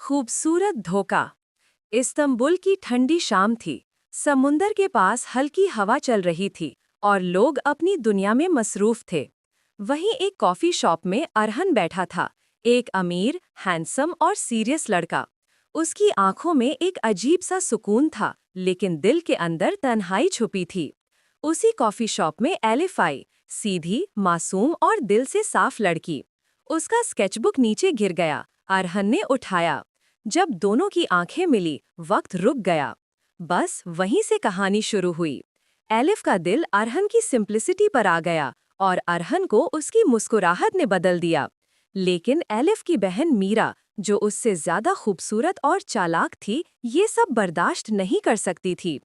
खूबसूरत धोखा। इस्तंबुल की ठंडी शाम थी। समुंदर के पास हल्की हवा चल रही थी और लोग अपनी दुनिया में मसरूफ थे। वहीं एक कॉफी शॉप में अरहन बैठा था, एक अमीर, हैंडसम और सीरियस लड़का। उसकी आंखों में एक अजीब सा सुकून था, लेकिन दिल के अंदर तन्हाई छुपी थी। उसी कॉफी शॉप में एलिफ आई, सीधी, मासूम और दिल से साफ लड़की। उसका स्केचबुक नीचे गिर गया। अरहन ने उठाया। जब दोनों की आंखें मिली, वक्त रुक गया। बस वहीं से कहानी शुरू हुई। एलिफ का दिल अरहन की सिंप्लिसिटी पर आ गया और अरहन को उसकी मुस्कुराहट ने बदल दिया। लेकिन एलिफ की बहन मीरा, जो उससे ज्यादा खूबसूरत और चालाक थी, ये सब बर्दाश्त नहीं कर सकती थी।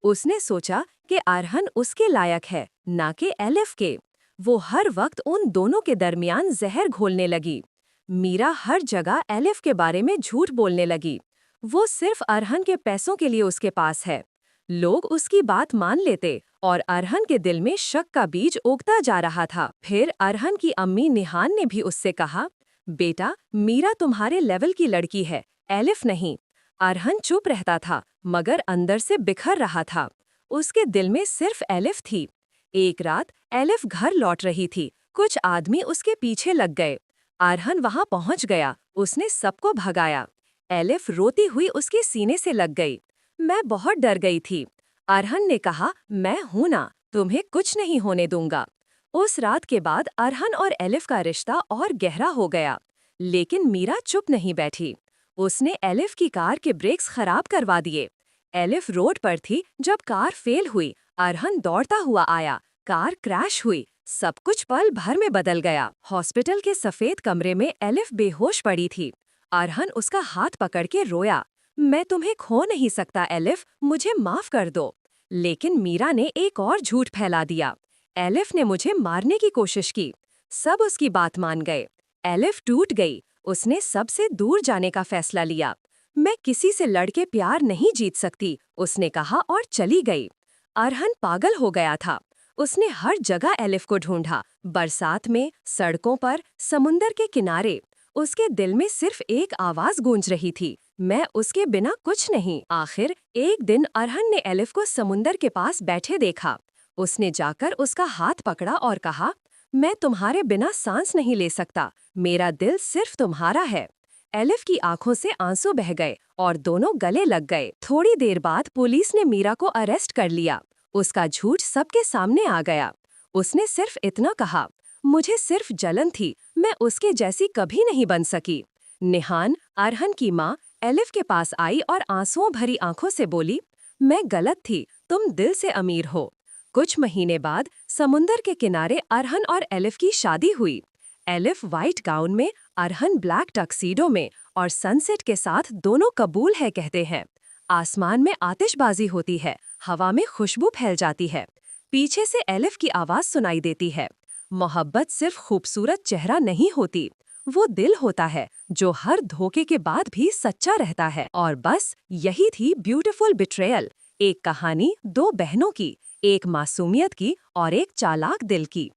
उसने सोचा कि अरहन उसके लायक है, ना कि एलिफ के। वो हर वक्त उन दोनों के दरमियान जहर घोलने लगी। मीरा हर जगह एलिफ के बारे में झूठ बोलने लगी। वो सिर्फ अरहन के पैसों के लिए उसके पास है। लोग उसकी बात मान लेते और अरहन के दिल में शक का बीज उगता जा रहा था। फिर अरहन की अम्मी निहान ने भी उससे कहा, बेटा, मीरा तुम्हारे लेवल की लड़की है, एलिफ नहीं। अरहन चुप रहता था, मगर अंदर से बिखर रहा था। उसके दिल में सिर्फ एलिफ थी। एक रात एलिफ घर लौट रही थी। कुछ आदमी उसके पीछे लग गए। अरहन वहां पहुंच गया। उसने सबको भगाया। एलिफ रोती हुई उसके सीने से लग गई। मैं बहुत डर गई थी। अरहन ने कहा, मैं हूं ना, तुम्हें कुछ नहीं होने दूंगा। उस रात के बाद अरहन और एलिफ का रिश्ता और गहरा हो गया। लेकिन मीरा चुप नहीं बैठी। उसने एलिफ की कार के ब्रेक्स खराब करवा दिए। एलिफ रोड पर थी जब कार फेल हुई। अरहन दौड़ता हुआ आया। कार क्रैश हुई। सब कुछ पल भर में बदल गया। हॉस्पिटल के सफेद कमरे में एलिफ बेहोश पड़ी थी। अरहन उसका हाथ पकड़ के रोया। मैं तुम्हें खो नहीं सकता एलिफ, मुझे माफ कर दो। लेकिन मीरा ने एक और झूठ फैला दिया। एलिफ ने मुझे मारने की कोशिश की। सब उसकी बात मान गए। एलिफ टूट गई। उसने सबसे दूर जाने का फैसला लिया। मैं किसी से लड़के प्यार नहीं जीत सकती, उसने कहा और चली गई। अरहन पागल हो गया था। उसने हर जगह एलिफ को ढूंढा, बरसात में, सड़कों पर, समुंदर के किनारे। उसके दिल में सिर्फ एक आवाज गूंज रही थी, मैं उसके बिना कुछ नहीं। आखिर एक दिन अरहन ने एलिफ को समुंदर के पास बैठे देखा। उसने जाकर उसका हाथ पकड़ा और कहा, मैं तुम्हारे बिना सांस नहीं ले सकता, मेरा दिल सिर्फ तुम्हारा है। एलिफ की आंखों से आंसू बह गए और दोनों गले लग गए। थोड़ी देर बाद पुलिस ने मीरा को अरेस्ट कर लिया। उसका झूठ सबके सामने आ गया। उसने सिर्फ इतना कहा, मुझे सिर्फ जलन थी, मैं उसके जैसी कभी नहीं बन सकी। निहान, अरहन की माँ, एलिफ के पास आई और आंसुओं भरी आंखों से बोली, मैं गलत थी, तुम दिल से अमीर हो। कुछ महीने बाद समुंदर के किनारे अरहन और एलिफ की शादी हुई। एलिफ वाइट गाउन में, अरहन ब्लैक टक्सीडो में, और सनसेट के साथ दोनों कबूल है कहते हैं। आसमान में आतिशबाजी होती है, हवा में खुशबू फैल जाती है। पीछे से एलिफ की आवाज सुनाई देती है, मोहब्बत सिर्फ खूबसूरत चेहरा नहीं होती, वो दिल होता है जो हर धोखे के बाद भी सच्चा रहता है। और बस यही थी ब्यूटीफुल बिट्रेयल, एक कहानी दो बहनों की, एक मासूमियत की और एक चालाक दिल की।